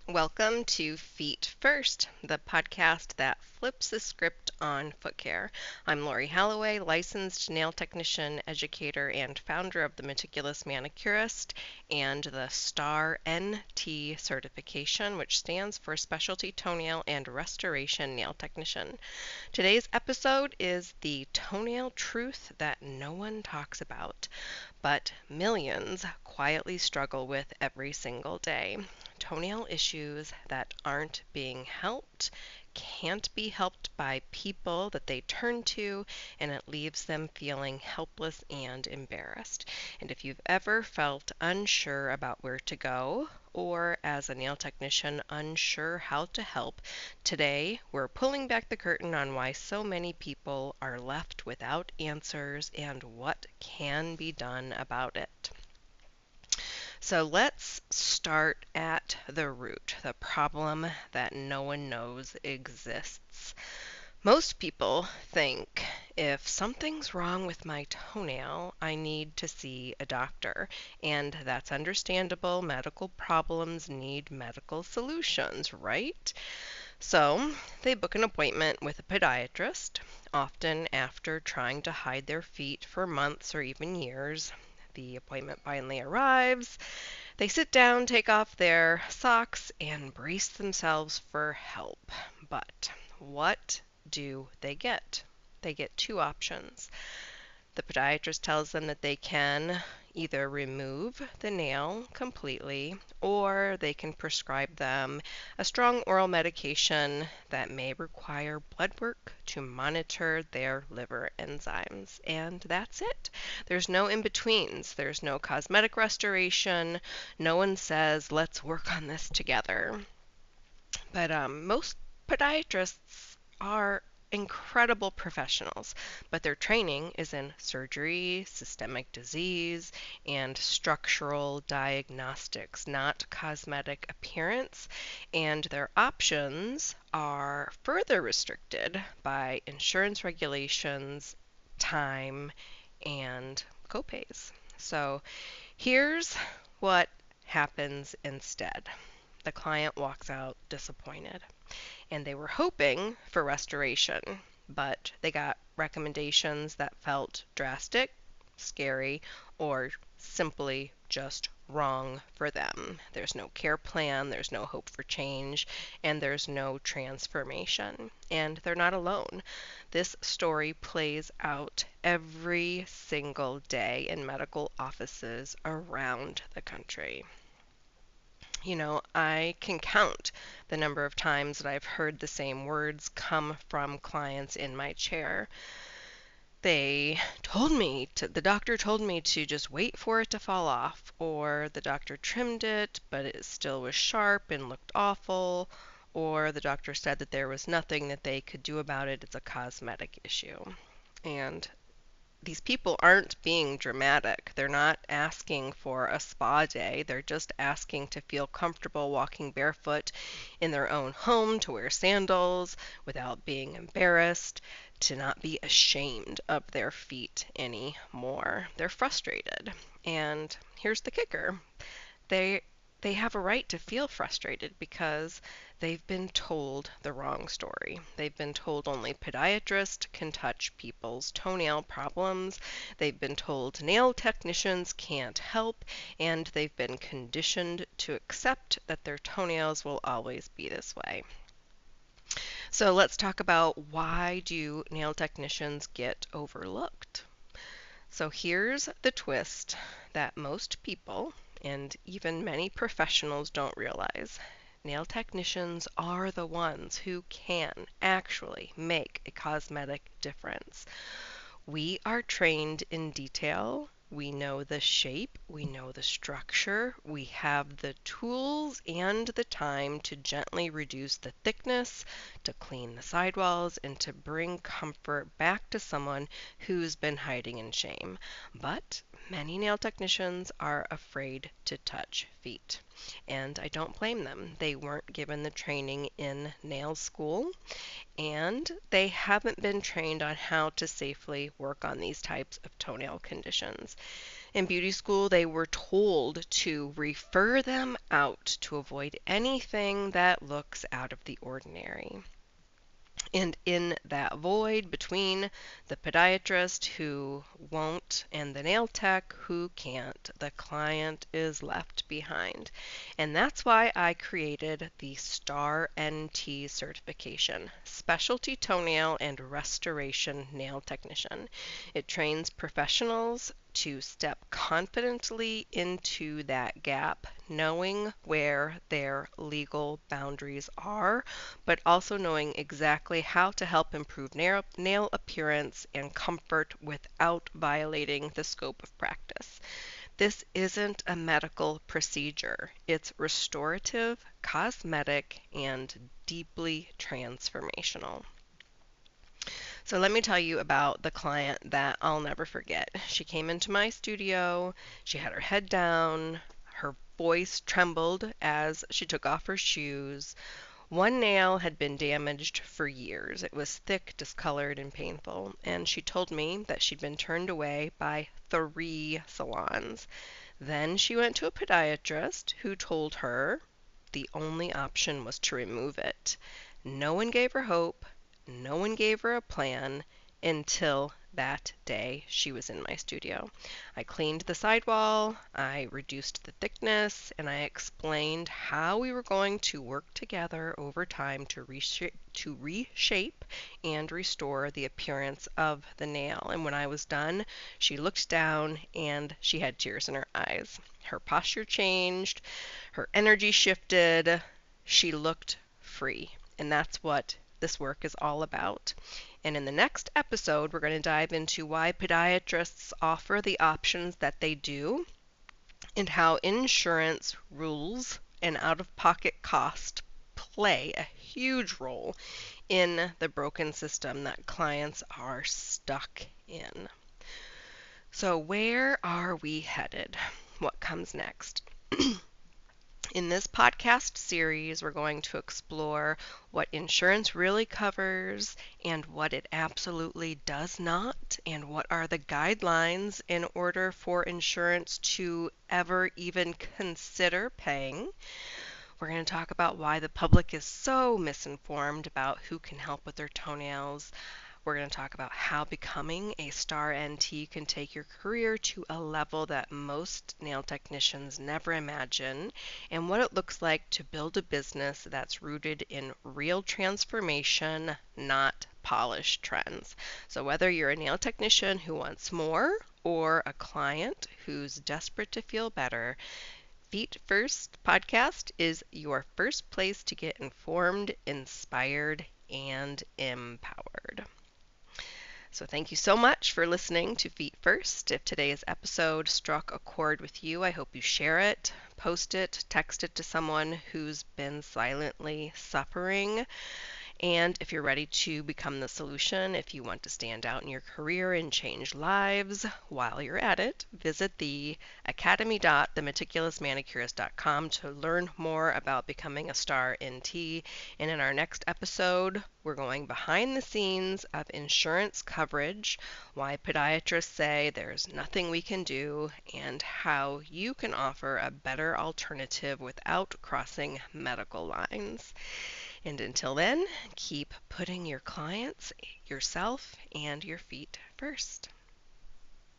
Welcome to Feet First, the podcast that flips the script on foot care. I'm Lori Holloway, licensed nail technician, educator, and founder of the Meticulous Manicurist and the STAR NT certification, which stands for Specialty Toenail and Restoration Nail Technician. Today's episode is the toenail truth that no one talks about, but millions quietly struggle with every single day. Toenail issues that aren't being helped, can't be helped by people that they turn to, and it leaves them feeling helpless and embarrassed. And if you've ever felt unsure about where to go, or as a nail technician unsure how to help, today we're pulling back the curtain on why so many people are left without answers and what can be done about it. So let's start at the root, the problem that no one knows exists. Most people think if something's wrong with my toenail, I need to see a doctor. And that's understandable. Medical problems need medical solutions, right? So they book an appointment with a podiatrist, often after trying to hide their feet for months or even years. The appointment finally arrives. They sit down, take off their socks, and brace themselves for help. But what do they get? They get two options. The podiatrist tells them that they can either remove the nail completely, or they can prescribe them a strong oral medication that may require blood work to monitor their liver enzymes. And that's it. There's no in-betweens. There's no cosmetic restoration. No one says, let's work on this together. But most podiatrists are incredible professionals, but their training is in surgery, systemic disease, and structural diagnostics, not cosmetic appearance, and their options are further restricted by insurance regulations, time, and copays. So here's what happens instead. The client walks out disappointed, and they were hoping for restoration, but they got recommendations that felt drastic, scary, or simply just wrong for them. There's no care plan, there's no hope for change, and there's no transformation. And they're not alone. This story plays out every single day in medical offices around the country. I can count the number of times that I've heard the same words come from clients in my chair. The doctor told me to just wait for it to fall off, or the doctor trimmed it, but it still was sharp and looked awful, or the doctor said that there was nothing that they could do about it, it's a cosmetic issue. And these people aren't being dramatic. They're not asking for a spa day. They're just asking to feel comfortable walking barefoot in their own home, to wear sandals without being embarrassed, to not be ashamed of their feet anymore. They're frustrated. And here's the kicker. They have a right to feel frustrated because they've been told the wrong story. They've been told only podiatrists can touch people's toenail problems. They've been told nail technicians can't help, and they've been conditioned to accept that their toenails will always be this way. So let's talk about, why do nail technicians get overlooked? So here's the twist that most people, and even many professionals, don't realize. Nail technicians are the ones who can actually make a cosmetic difference. We are trained in detail. We know the shape, we know the structure, we have the tools and the time to gently reduce the thickness, to clean the sidewalls, and to bring comfort back to someone who's been hiding in shame. But many nail technicians are afraid to touch feet. And I don't blame them. They weren't given the training in nail school, and they haven't been trained on how to safely work on these types of toenail conditions. In beauty school, they were told to refer them out to avoid anything that looks out of the ordinary. And in that void between the podiatrist who won't and the nail tech who can't, the client is left behind. And that's why I created the STAR NT certification, Specialty Toenail and Restoration Nail Technician. It trains professionals to step confidently into that gap, knowing where their legal boundaries are, but also knowing exactly how to help improve nail appearance and comfort without violating the scope of practice. This isn't a medical procedure. It's restorative, cosmetic, and deeply transformational. So let me tell you about the client that I'll never forget. She came into my studio, she had her head down, her voice trembled as she took off her shoes. One nail had been damaged for years. It was thick, discolored, and painful, and she told me that she'd been turned away by 3 salons. Then she went to a podiatrist who told her the only option was to remove it. No one gave her hope. No one gave her a plan until that day she was in my studio. I cleaned the sidewall, I reduced the thickness, and I explained how we were going to work together over time to reshape and restore the appearance of the nail. And when I was done, she looked down and she had tears in her eyes. Her posture changed, her energy shifted, she looked free. And that's what this work is all about. And in the next episode, we're going to dive into why podiatrists offer the options that they do and how insurance rules and out-of-pocket cost play a huge role in the broken system that clients are stuck in. So where are we headed? What comes next? In this podcast series, we're going to explore what insurance really covers and what it absolutely does not, and what are the guidelines in order for insurance to ever even consider paying. We're going to talk about why the public is so misinformed about who can help with their toenails. We're going to talk about how becoming a STAR NT can take your career to a level that most nail technicians never imagine, and what it looks like to build a business that's rooted in real transformation, not polished trends. So whether you're a nail technician who wants more or a client who's desperate to feel better, Feet First podcast is your first place to get informed, inspired, and empowered. So thank you so much for listening to Feet First. If today's episode struck a chord with you, I hope you share it, post it, text it to someone who's been silently suffering. And if you're ready to become the solution, if you want to stand out in your career and change lives while you're at it, visit the academy.themeticulousmanicurist.com to learn more about becoming a STAR NT. And in our next episode, we're going behind the scenes of insurance coverage, why podiatrists say there's nothing we can do, and how you can offer a better alternative without crossing medical lines. And until then, keep putting your clients, yourself, and your feet first.